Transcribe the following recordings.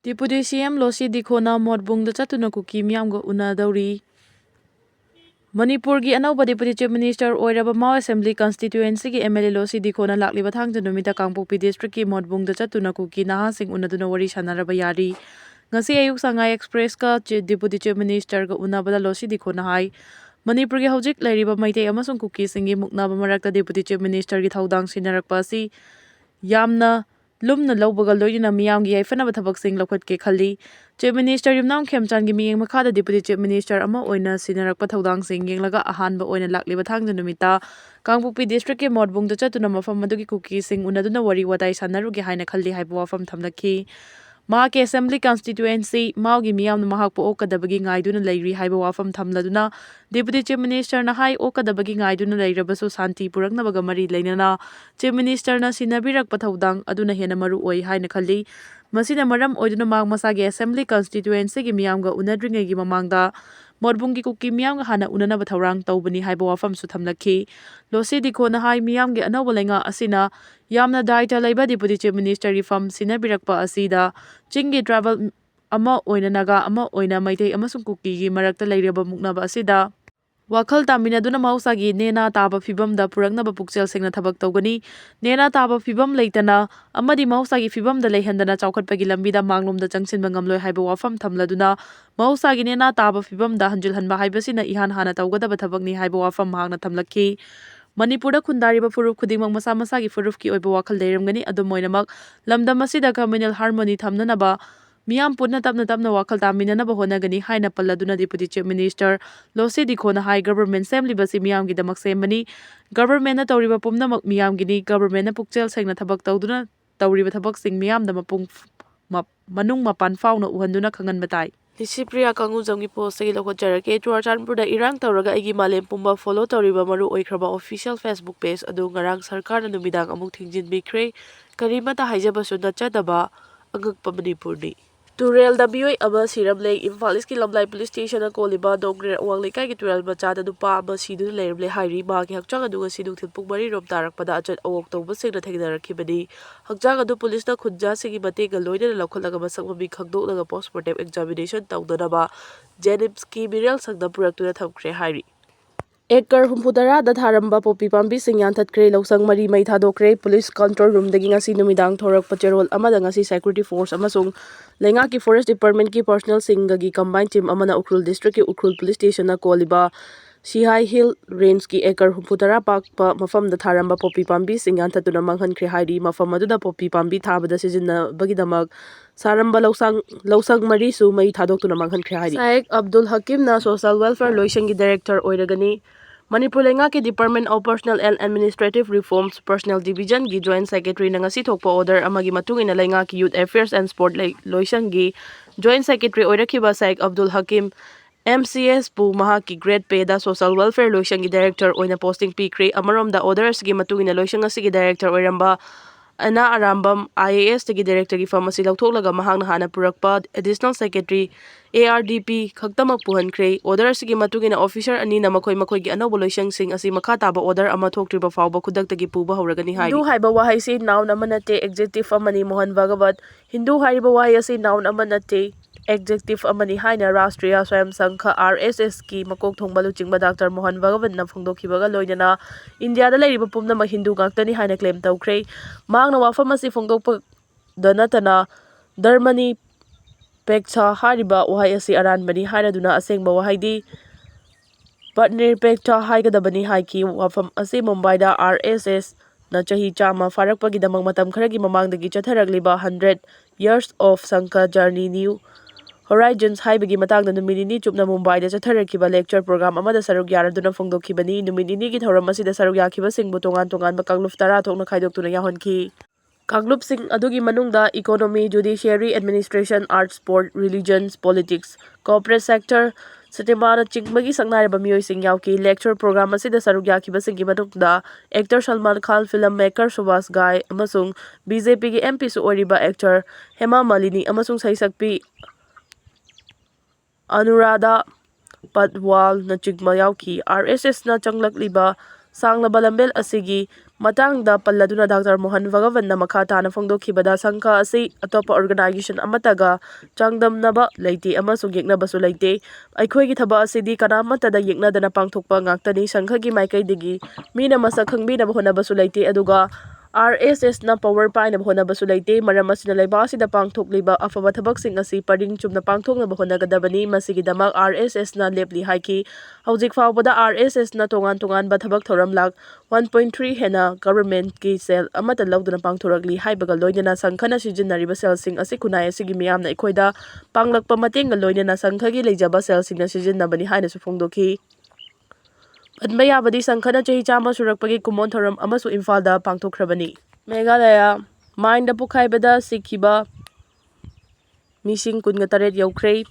Deputy CM Losi Dikhona Modbung Chatuna Kuki Myamgo Una Dauri Manipur gi anauba Deputy Chief Minister Oiraba Mao Assembly Constituency gi MLA Losi Dikhona lakliba thang janumita Kangpokpi District ki Modbung Chatuna Kuki Naha Sing Unaduna Wari Sannaraga Yari Ngasi Ayuk Sangai Express ka Deputy Chief Minister ga Unabada Losi Dikhona hai Manipur gi hojik lairiba Maitei amasung Kuki singi muknaba marakta Deputy Chief Minister gi thaudang sinarakpa asi yamna lumna laubaga loina miyam gi aifana bathabak sing lokhat ke khali Chief Minister Yumnam Khemchan gi miyeng makhada Deputy Chief Minister ama oina sinarakpa thaudang sing yenglaga ahanba oina lakliba thang janumita Kangpokpi District ke Modbung da chatuna mafam madugi Kuki sing unaduna wari watai sannarugi haina khalli haiba wafam thamlakhi Ma ke Assembly Constituency Maugi miyam mahakpo okadabagi ngaiduna leiri haiba wafam thamladuna Deputy Chief Minister na hai okadabagi ngaiduna leirabasu santi puraknabaga mari leinana Chief Minister na sinabirak pathaudang aduna hena maru oi haina khalli masina maram oiduna mag masagi Assembly Constituency gi miyamga unadringe gi mamangda Modbung gi Kuki miyamga hana unana bathaurang tawbani haiba wafam su thamlakhi Losi Dikhona hai miyam gi anawba lenga asina yamna daita leiba Deputy Chief Minister reform sinabirakpa asida Chingi travel ama oina naga ama oina maitei amasung Kuki gi marakta leiraba muknaba asida Wakhal taminaduna mausagi nena taba fibam da puraknaba pukchel sengna thabak tawgani nena taba fibam leitana amadi mausagi fibam da leihandana chaukhatpagi lambida manglomda changsinba ngamloi haiba wafam thamladuna mausagi nena taba fibam da hanjilhanba haibasina ihan hana tawgadaba thabakni haiba wafam mahakna thamlakhi Manipur da khundariba furuf khudingmak masa masagi furuf ki oiba wakhal leiramgani adum moinamak lamdam asida communal harmony thamnanaba Miyam punna tapna wakhal taminanaba honagani haina palladuna Deputy Chief Minister Losi Dikhona hai government assembly basi miyam gi damak sembani government na tawriba pumnamak miyam gini government na pukchel sengna thabak tawduna tawriba thabak sing miyam da mapung manung mapan fauna uhanduna khangan batai Licipriya Kangujam gi post gi lokhojarake Churachandpur da irang tawraga igi malem pumba follow tawriba maru oikraba official Facebook page adu ngarang sarkar na numidang amuk thingjin bikre karimata haijaba sunda chadaba agakpa Manipurni Turel da bioi aba siram lei Imphal East ki Lamlai Police Station na koliba dongre awang lekai ki turel macha da nupa aba sidu leirble hairi ma ki hakchang adu ngasi nungthil pung mari rom tarakpada achat awok tawba singna thengnarakibani hakchang adu police na khunja sigi matega loina lakholaga masak mami khangdoklaga postmortem examination tawdanaba Jenims ki Mirel sangna puraktuna thamkre hairi Ekar humpudara da tharamba popi pambi singyan thatkre lawsang mari mai thadokre police control room dagi ngasi numidang thorak pacherol amada ngasi security force amasung lenga ki forest department ki personnel singa gi combined team amana Ukhrul district ki Ukhrul police station na koliba Sihai Hill range ki ekar humpudara pak pa mafam da tharamba popi pambi singyan thatuna manghankre hairi mafam adu da popi pambi thabada sijinna bagidamak saramba lawsang mari su mai thadoktuna manghankre hairi Saik Abdul Hakim na social welfare loisang gi director oiragani Manipur lenga ki Department of Personnel and Administrative Reforms Personnel Division gi Joint Secretary na ngasi thokpa order amagi matungin na lenga ki Youth Affairs and Sport loisang gi Joint Secretary oirakiba Saik Abdul Hakim MCS pu maha ki grade pay da social welfare loisang gi director oina posting pikre amarom da orders gi matungin na loisang ngasi gi director oiramba Ana Arambam IAS tagi director gi pharmacy lauthoklaga mahakna hana purakpa additional secretary ARDP khaktamak puhankre order sigi matugina officer ani na makoi gi anawba loisang sing asi makha taba order ama thoktriba fawba khudak tagi puba hauragani hai Hindu haiba wahai si noun amanate adjective amani Mohan Bhagavat Hindu haiba wahai asi noun amanate adjective amani haina Rashtriya Swayam Sangha RSS ki makok thongba luchingba Dr. Mohan Bhagavat na phongdokhibaga loinana India da leiriba pumna ma Hindu ngaktani haina claim tawkre magna wafam asi phongdokpa danatana dharmani pekcha hariba wahai asi aranbani hainaduna asengba wahaidi partner pekcha haigadabani haiki wafam asi Mumbai da RSS na chahi chama farakpagi damang matam kharagi mamangdagi chatharagliba 100 years of Sangha journey new Horizons haibagi matangda numinini chupna Mumbai da chatharakiba lecture program amada saruk yaraduna phongdokhibani numinini gi thoram asida saruk yakiba singbu tongan ba kangluf tara thokna khaidoktuna yahonki Kanglup sing adugi manungda economy, judiciary, administration, arts, sport, religions, politics, corporate sector, Satimana chingmagi sangnareba mioi sing yauki lecture program asida saruk yakiba singi manungda actor Salman Khan, filmmaker Subhas Ghai amasung BJP gi MP su oriba actor Hema Malini amasung saisakpi Anuradha Padwal na chigma yauki RSS na changlakliba sangla balambel asigi matangda palladuna Dr. Mohan Bhagavanna makha tana phongdokhibada sangha asi atopa organization amataga changdamnaba leite amasung yeknabasu leite aikhoi gi thaba asidi kanamatada yeknadana pangthokpa ngaktani sangha gi maikaidigi mina masak khangbi na honabasu leite aduga RSS na power paina honabasu leite maram asina leibasida pangthokliba afaba thabaksing asi paring chumna pangthokna honagadabani masigi damak RSS na lepli haiki hojik fawbada RSS na tongan ba thabak thoramlak 1.3 hena government ki sel amata lawduna pangthoragli haibaga loinana sangkhana sijinariba selsing asi kunai asigi miyamna ikhoida panglakpa matenga loinana sangkhagi leijaba selsing na sijinabani haina su phongdoki Padmayabadi Sankhana Chahi Chama Surakpagi Kumon Thoram Amasu Imfalda Pangthokhrabani Meghalaya Mainda Pokhaibada Sikhiba Mising Kunga Yaukhrei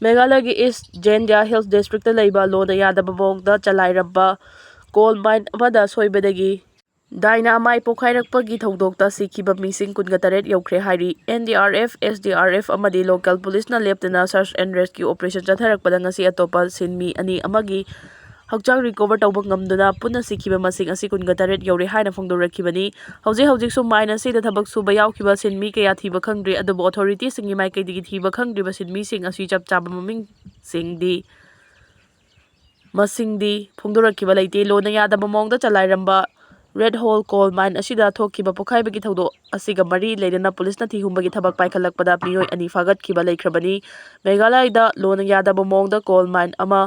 Meghalaya East Jendia Hills District Laiba Lona Yadaba Mongda Chalairamba Coal Mine Amada Soibadagi Daina Mai Pokhairakpagi Thodokta Sikhiba Mising Kunga Yaukhrei Hairi NDRF SDRF Amadi Local Police na Leptana Search and Rescue Operation Chatharakpada ngasi atopa sinmi ani amagi Hakjang recover tawba ngamduna punna sikhiba masing asi kunga taret yaure haina phongdorakibani hojik su mine asi da thabak suba yawkiba sinmi kaya thiba khangdri adubu authority singi mai kai digi thiba khangdri ba sinmi sing asi chap chaba maming singdi masingdi phongdorakiba leite lona yada mamongda chalairamba Red Hole Coal Mine asida thokiba pokhaibagi thawdo asiga mari leidana police na thihumbagi thabak paikhalakpada mioi ani fagatkiba leikrabani Meghalaya da lona yada mamongda coal mine ama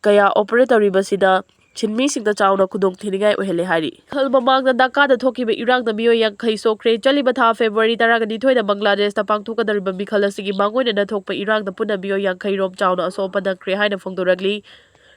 Kaya operator basida chinmi singda chauna kudong thinigai ohele hari khalba magna Dhaka da thokiba Iraq da mioi yankhai sokre chaliba tha February 12 da Bangladesh da pangthokadariba mikhal asigi mangoina da thokpa Iraq da puna mioi yankhai rom chauna asopada kre haina phongdoragli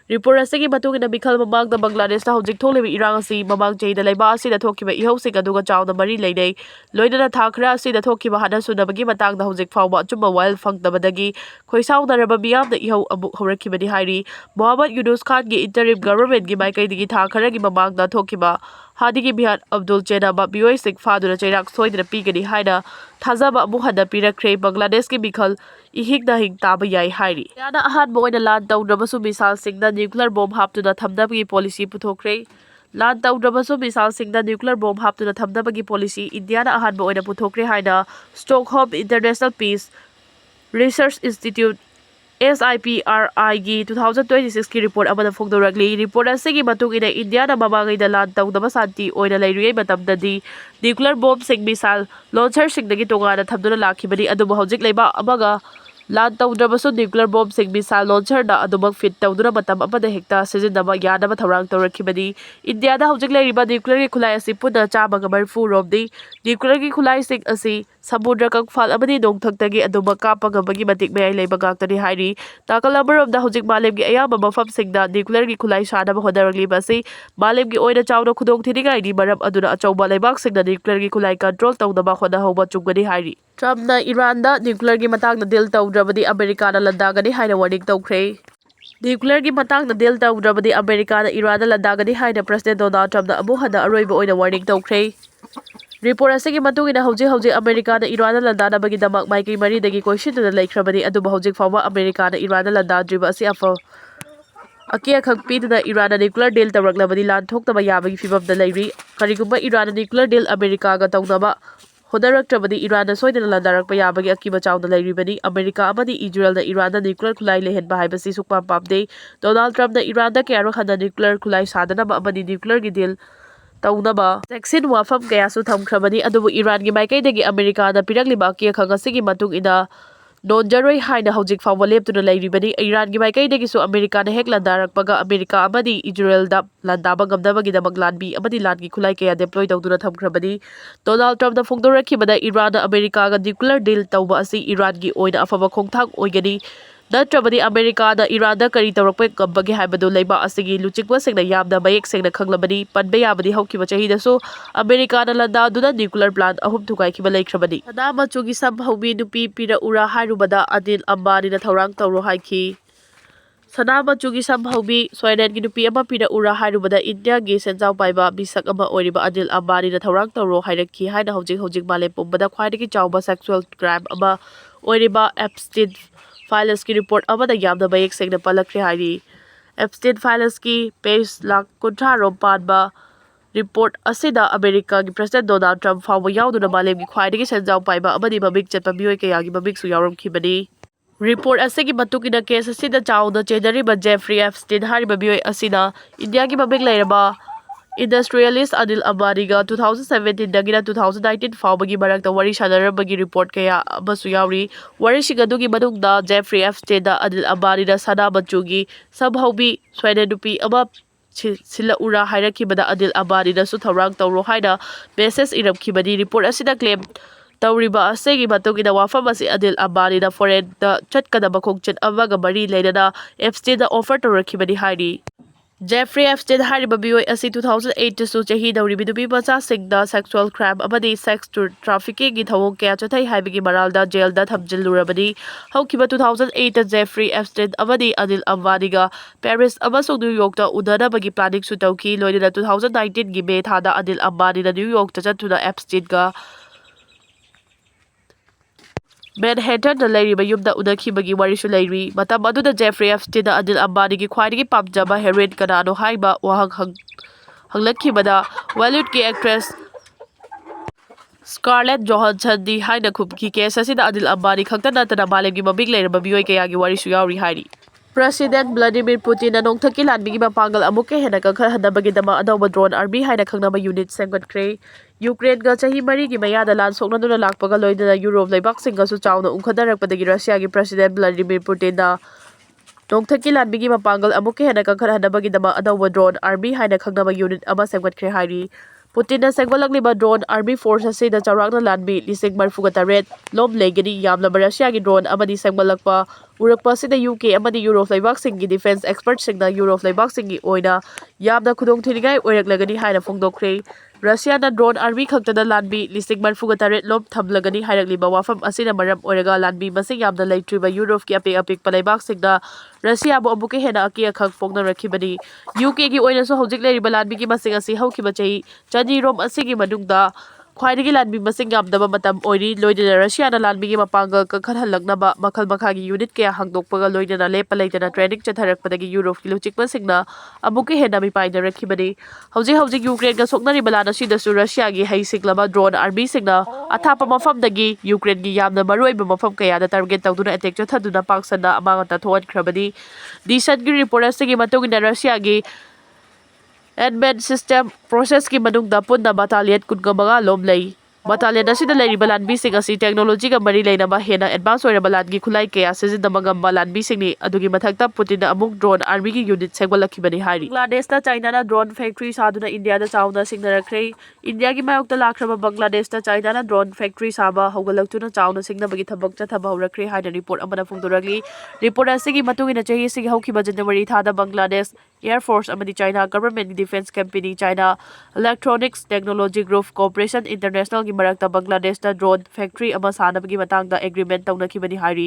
Report asigi matungina mikhal mamang da Bangladesh da hojik tholiba Iraq asi mamang chei da leiba asi da thokiba ihosing aduga chauna mari leinei loinana thakra asi da thokiba hana sunabagi matang da hojik fawba achumba wild fangdabadagi khoisaunaraba miyam da iho abu horakibani hairi Mohammad Yunus Khan gi interim government gi maikai digi tha kharagi mamang da thokiba Hadigi Bihat Abdul Chenaba Bioi Singh Faduna Chairak soidra pigani haina thazaba amu hada pirakre Bangladesh gi mikhal ihigda hing taba yai hairi yana ahan boina lan tawdrabasu misal singda nuclear bomb haptuna thamdabagi policy puthokre lan tawdrabasu misal singda nuclear bomb haptuna thamdabagi policy Indiana ahan boina puthokre haina Stockholm International Peace Research Institute SIPRI gi 2026 ki report amada phongdoragli report asigi matungina India na mamangai da lan tawdaba santi oina leiriyai matamdadi nuclear bomb sing missile launcher singdagi tongana thamduna lakhibani adubu hojik leiba amaga lan tawdrabasu nuclear bomb sing missile launcher da adubak fit tawduna matam amada hekta sijinaba yanaba thaurang tawrakibani India da hojik leiriba nuclear gi khulai asi puna chamaga marfu romdi nuclear gi khulai sing asi samudra kangfal amadi dongthaktagi aduba kapaga bagi matik mayai leiba gaktani hairi Takalabarom da hojik malemgi ayamba mafamsingda nuclear gi khulai sanaba hodaragli basi malemgi oina chawna khudong thinigai ni maram aduna achauba leibaksingda nuclear gi khulai control tawdaba hodahoba chungani hairi Trump na Iran da nuclear gi matangna deal tawdrabadi America na landagani haina warning tawkhre Nuclear gi matangna deal tawdrabadi America na Iran na landagani haina President Donald Trump na amu hada aroiba oina warning tawkhre Report asigi matungina hojik America na Iran na landanabagi damak maiki mari dagi koisituna leikrabani aduba hojik fawba America na Iran na landadriba asi afa Akia khangpiduna Iran na nuclear deal tawraklabadi lan thoktaba yabagi fibamda leiri karigumba Iran na nuclear deal America ga tawdaba hodaraktrabadi Iran na soidana landarakpa yabagi akiba chawna leiribani America amadi Israel na Iran na nuclear khulai lehenba haibasi sukpam pamde Donald Trump na Iran da kayaro hana nuclear khulai sadanaba amadi nuclear gi deal Taunaba Texin wafam kaya su thamkhrabani adubu Iran gi maikaidagi America na pirakliba akia khangasigi matung ina non-jaroi haina hojik fawba leptuna leiribani Iran gi maikaidagi su America na hek landarakpaga America amadi Israel da landaba ngamdabagi damak lanbi amadi langi khulai kaya deploy tawduna thamkhrabani Donald Trump na phongdorakibada Iran na America ga nuclear deal tawba asi Iran gi oina afaba khongthang oigani Natrabadi America da Iran da kari tawrakpa ngambagi haibadu leiba asigi luchikwa singna yamna mayek singna khanglabani panba yabadi haukiba chahi su America na landa duna nuclear plant ahum thukai kiba leikrabani Hana machugi samhaubi nupi pira ura hairubada Adil Ambani na thaurang tawro haiki Sana machugi samhaubi soiren gi nupi ama pira ura hairubada India gi senjau paiba bisak ama oiriba Adil Ambani na thaurang tawro hairakhi haina hojik malem pumbada khwaidagi chawba sexual crime ama oiriba Epstein Files की report अमदा यामना मयेक सेंगना पलक्रे हारी Epstein Files की page lakh 100 Panba Report asida America gi President Donald Trump fawba yauduna malemgi khwaidagi senjau paiba amadi babik chatpa mioi kayagi babik su yaurumkhibani. Report asigi matukina case asida chawda chenariba Jeffrey Epstein hariba mioi asida India gi babik lairaba Industrialist Adil Abadiga 2017 dagina 2019 fawbagi marakta wari sanarabagi report kaya abasu yauri wari sigadugi manungda Jeffrey Epstein da Adil Abadida sada bachugi sabhaubi swadedupi aba sila ura hairakibada Adil Abadida su thorang tawro haida message irapkibadi report asida claim tawriba asegi matugida wafam asi Adil Abadida foreign da chatkadaba khongchet amaga mari leidana Epstein da offer tawrakibadi haidi Jeffrey Epstein hariba mioi asi 2008 su chahi dauri bidubi macha singda sexual crime amadi sex trafficking gi thawong kaya chathai haibigi maralda jail da thamjillurabadi haukiba 2008 Jeffrey Epstein amadi Adil Abadiga Paris amasung New York da udanabagi planning su tawki loidina 2019 gi May thada Adil Abadina New York ta chatuna Epstein ga Manhattan da lairiba yumda unakhibagi warisu lairi matam aduda Jeffrey Epstein da Adil Abadigi khwaidagi pamjaba heroin kanano haiba wahang hanglakibada Bollywood ki actress Scarlett Johansson di haina khubki case asida Adil Abadi khakta natana malemgi mabig lairaba mioi kayagi warisu yauri hairi President Vladimir Putin na nongthaki lanbigi mapangal amuke hena kangkhanhabagidama adawba drone army haina khangnaba unit senggatkre Ukraine ga chahi mari gi mayada lan soknaduna lakpaga loidana Europe laibak singa su chawna ungkhadarakpadagi Russia gi President Vladimir Putin na nongthaki lanbigi mapangal amuke hena kangkhanhabagidama adawba drone army haina khangnaba unit ama senggatkre hairi Putin na sengwalagliba drone army force asida charakna lanbi lising marfugatare lom legani yamla Russia gi drone amadi sengwalakpa urakpa sida UK amadi Europe laibak singi defense expert singna Europe laibak singi oina yamna khudong thinigai oiraklagani haina phongdokre Russia na drone army khaktada lanbi lising marfugatare lom thamlagani hairakliba wafam asina maram oiraga lanbi masing yamna leitriba Europe ki apik palaibak singna Russia bo abuke hena akia khak phongna rakhibani UK gi oina so hojik leiriba lanbi ki masing asi haukiba chei chani rom asigi manungda khwaidagi lanbi masing yamdaba matam oiri loidana Russia na lanbi gi mapangal kangkhanhalaknaba makhal makhagi unit kaya hangdokpaga loidana lepa leitana training chatharakpadagi Europe ki luchikpa singna abuke hena mi paina rakhibani hojik Ukraine ga soknari balana sidasu Russia gi heisinglaba drone army singna athapa mafamdagi Ukraine gi yamna maroiba mafam kaya da target tawduna attack chathaduna paksana amangata thowankhrabani disan gi report asigi matungina Russia gi Admin system process ki manungda punna battalion kungamanga lom lei battalion asida leiriba lanbi sing asi technology ga mari leinaba hena advance oiraba langi khulai kaya sijindaba ngamba lanbi singni adugi mathakta Putin na amuk drone army gi unit segwalakhibani hairi Bangladesh ta China na drone factory saduna India da chawna singnarakre India gi mayokta lakhraba Bangladesh ta China na drone factory saba hogalaktuna chawna singnabagi thabak chathaba haurakre haina report amana phongdoragli report asigi matungina chahi sigi haukiba January thada Bangladesh Air Force amadi China Government Defense Company China Electronics Technology Group Corporation International gi marakta Bangladesh ta drone factory ama sanabagi matangda agreement tawnakibani hairi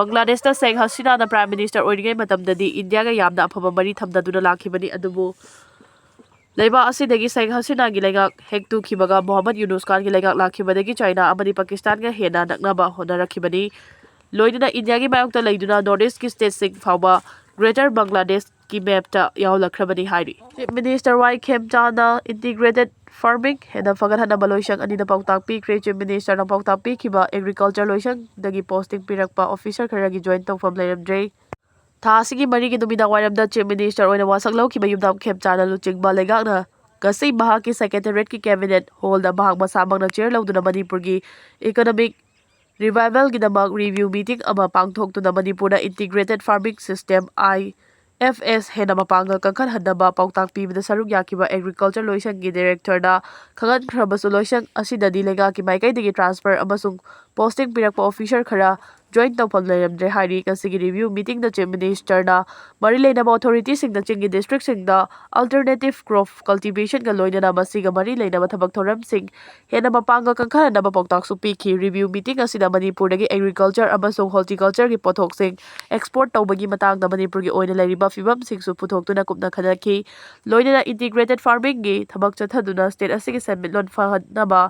Bangladesh ta Sheikh Hasina na Prime Minister oirigai matamdadi India ga yamna afaba mari thamdaduna lakhibani adubu leiba asidagi Sheikh Hasina gi leigak hektu khibaga Mohammad Yunus Khan gi leigak lakhibadagi China amadi Pakistan ga hena naknaba honarakibani loiduna India gi mayokta leiduna Northeast ki state sing fawba Greater Bangladesh ki map ta yaulakrabani hairi Chief Minister Y Khemchana integrated farming hena fagarhana baloisang anina pautangpi Chief Minister na pautangpi kiba agriculture loisang dagi posting pirakpa officer kharagi join tawfam leiramdre tha asigi marigi numida wairamda Chief Minister oina wasaklau kiba yumdam Khemchana luchingba leigakna gasai bahaki secretariat ki cabinet hall da bahak masamangna chair lauduna Manipur gi economic Revival gidamag review meeting ama pangthoktuna Manipur integrated farming system IFS hena mapangal kangkhan hadaba pautang pibida saruk yakiba agriculture loisang gi director da khangan khrabasu loisang asidadi lega ki maikai digi transfer amasung posting pirakpa officer khara joint tawfam leiramdre hairi kasigi review meeting da Chief Minister na mari leinaba authority sing da chingi district sing da alternative crop cultivation ga loinana masiga mari leinaba thabak thoram sing hena mapangal kangkhan hadaba pautang su piki review meeting asida Manipur dagi agriculture amasung horticulture gi pothok sing export tawbagi matang da Manipur gi oina leiriba fibam sing su puthokuna kupna khanaki loinana integrated farming gi thabak chathaduna state asigi semmitlon fahanaba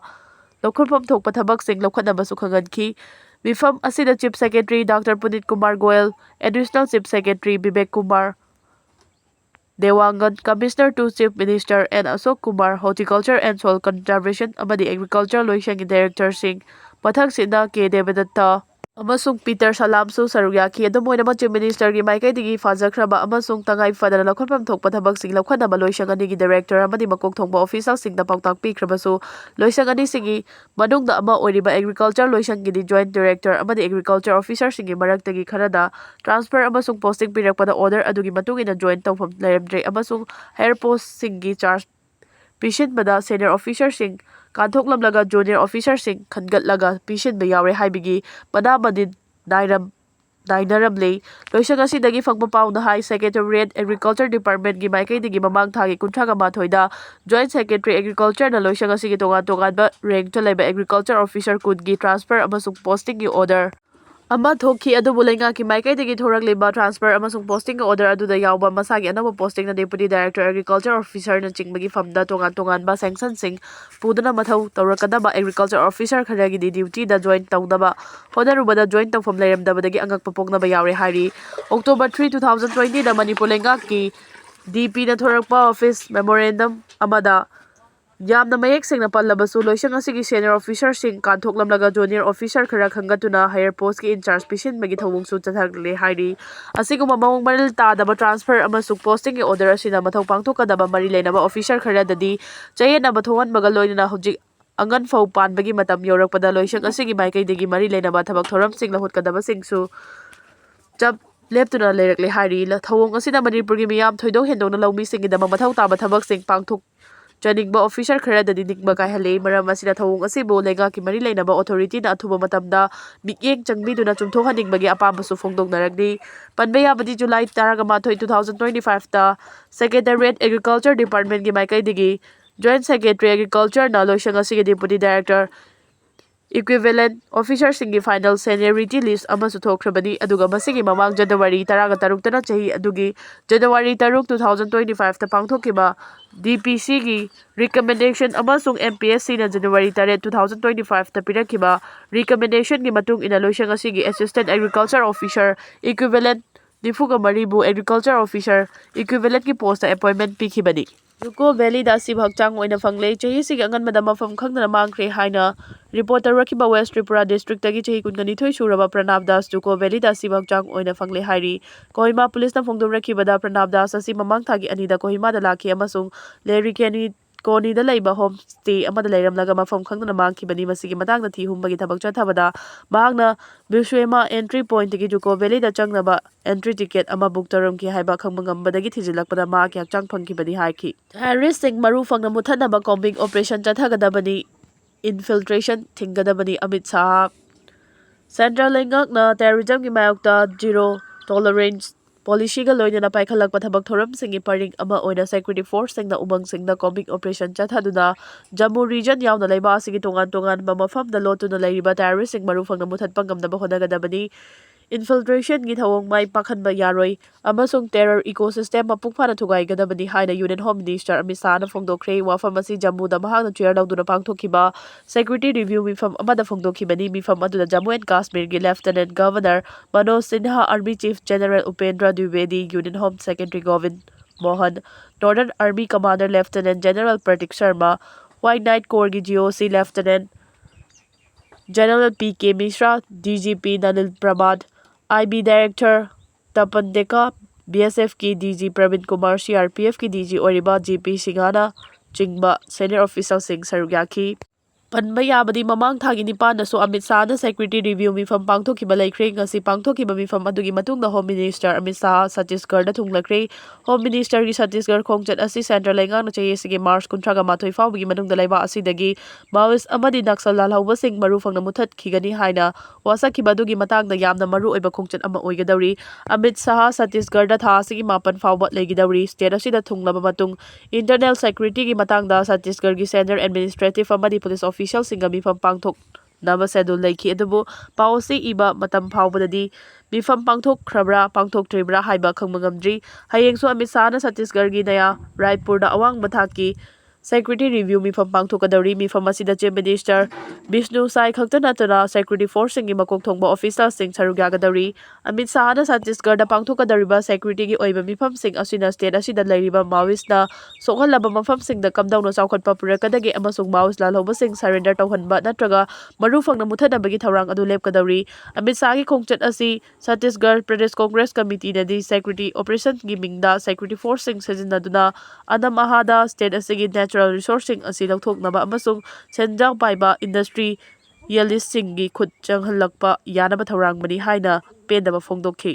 lokhulpam thokpa thabak sing lokhatnaba su khanganki Mifam asida Chief Secretary Dr. Punit Kumar Goyal, Additional Chief Secretary Vivek Kumar, Dewangan, Commissioner to Chief Minister and Ashok Kumar, Horticulture and Soil Conservation amadi Agriculture Loisanggi Directorsing, Mathangsidna K. Devadatta amasung Peter Salamsu saruk yaki adum oinamak Chief Ministergi maikaidagi fajakraba amasung tangai fadana lakhonfam thokpa thabaksing lakhonaba loisang anigi Director amadi makok thongba officialsingna pautang pikhrabasu loisang anisingi manungda ama oiriba Agriculture loisanggi Joint Director amadi Agriculture Officersingi maraktagi kharada transfer amasung posting pirakpada order adugi matungina joint tawfam leremdre amasung higher postsingi charge Pishinbada senior officersing kanthoklamlaga junior officersing khangatlaga pishinba yaure haibigi manabadi Nairabley loisang asidagi fangpa pauna High Secretariat Agriculture Department gi maikaidagi mamang thagi kuntraga mathoida Joint Secretary Agriculture na loisang asigi tongan-tonganba rank chalaiba Agriculture Officer kudgi transfer amasung posting gi order ama thokhi adubu leingaki maikaidagi thorakleba transfer amasung posting gi order aduda yawba masagi anaba posting na Deputy Director Agriculture Officer na chingbagi famda tongan-tonganba sanction sing pudana mathau tawrakadaba Agriculture Officer kharagi duty da join tawdaba honarubada join tawfam leremdabadagi angakpa poknaba yawre hari October 3 2020 da Manipur leingaki DP na thorakpa office memorandum amada yamna mayek sengna pallabasu loisang asigi senior officer sing kanthoklamlaga junior officer khara khangatuna higher post ki in charge pishin magi thawungsu chathagle hairi asiguma mawong maril tadaba transfer amasuk posting ki order asina mathau pangthokadaba mari leinaba officer khara dadi chayena bathongan magal loinana hojik angan fau panbagi matam yorakpada loisang asigi maikaidagi mari leinaba thabak thoram sing lahut singsu jab leptuna leirakle hairi la thawong asina Manipur gi miyam thoidong hendongna lawmi singidama mathau taba thabak sing pangthok Janingba officer khara dadi nikba kai hale maram asina thawung asibo lenga ki mari leinaba authority na athuba matamda mikyeng changbiduna chumthok haningbagi apambasu fongdoknaragdi panbeya badi July 13 2025 ta Secretariat Agriculture Department gi maikaidigi Joint Secretary Agriculture na loisang asigi Deputy Director equivalent officer singi final seniority list amasu thokhrabani aduga masigi mamang January 13 tana chahi adugi January 3 2025 ta pangthokiba DPC gi recommendation amasung MPSC na January 3 2025 ta pirakiba recommendation gi matung ina loisang asigi Assistant Agriculture Officer equivalent Nifuga Maribu Agriculture Officer equivalent ki post appointment pikhibani Yuko Valley da si bhakchang oina fangle chahi sig angan madam mafam khangna mangkhre haina reporter rakiba West Tripura district tagi chahi kungani thoi suraba Pranab Das Yuko Valley da si bhakchang oina fangle hairi Kohima police na phongdom rakiba da Pranab Das asi mamang thagi anida Kohima da lakhi amasung Larry Kenny Koni da leiba homestay amada leiramlaga mafam khangna mangkhibani masigi matangna thi humbagi thabak chathabada mahangna Bishwema entry point gi Yuko Valley da changnaba entry ticket ama book taram ki haiba khangmangambadagi thijilakpada ma kyak chang phangkhibani haiki terrorist sing maru fangna muthanaba combing operation chathagadabani infiltration thingadabani Amit Shah Central Lengakna terrorism ki mayokta zero tolerance policy ga loina paikhalakpa thabak thoram singi paring ama oina security force singna umang singna combing operation chathaduna Jammu region yauna leiba asigi tongan mafam da lotuna leiriba terrorist sing maru fangna muthatpa ngamdaba honagadabani infiltration gi thawong mai pakhanba yaroi amasung terror ecosystem mapuk phana thugai gadabani haina Union Home Minister Amit Shah na phongdokre wafam asi Jammu da mahangna chair dawduna pangthokhiba security review mifam amada phongdokhibani mifam aduna Jammu and Kashmir gi Lieutenant Governor Manoj Sinha Army Chief General Upendra Dwivedi Union Home Secretary Govind Mohan Northern Army Commander Lieutenant General Pratik Sharma White Knight Corps gi GOC Lieutenant General PK Mishra DGP Nanil Pramad IB Director Tapan Deka BSF ki DG Pravin Kumar CRPF ki DG Oriba GP Singhana Chingba Senior Official Singh Sarugyaki Panba yabadi mamang thagi nipan na so Amit Shah na security review mifam pangthokhiba laikre ngasi pangthokhiba mifam adugi matungda Home Minister Amit Shah Chhattisgarh da thunglakre Home Minister gi Chhattisgarh khongchat asi Central Lengang na chahi sige March 13 fawbagi manungda laiba asidagi Maoist amadi Naxal lalhauba sing maru fangna muthat khigani haina wasakhiba adugi matangda yamna maru oiba khongchat ama oigadauri Amit Shah Chhattisgarh da tha asigi 9 fawba leigidauri state asida thunglaba matung internal security gi matangda Chhattisgarh gi senior administrative amadi police official singa mifam pangthok naba schedule laiki adubu policy iba matam phawbadadi mifam pangthok khrabra pangthok tribra haiba khangmangamdri hayengsu Amit Shah na Chhattisgarh gi naya Raipur da awang bathaki security review mifam pangthokadari mifam asida chief minister Vishnu Sai khakta natuna security force singi makok thongba officers sing saruk yagadari Amit Shah na Chhattisgarh pangthokadariba security gi oiba mifam sing asina state asida lairiba Maoist na sokhalaba mafam sing da kamdawna chawkhatpa purakadagi amasung Maoist lalhoba sing surrender tawhanba natraga marufangna muthadabagi thawrang adu lepkadari Amit Shah gi khongchat asi Chhattisgarh Pradesh Congress Committee na di security operation gi mingda security force sing sajinaduna Adam Ahada state asigi natural resourcing asi lawthoknaba amasung senjang paiba industry yalisinggi khut changhalakpa yanaba thawrang mani haina pendaba phongdokhi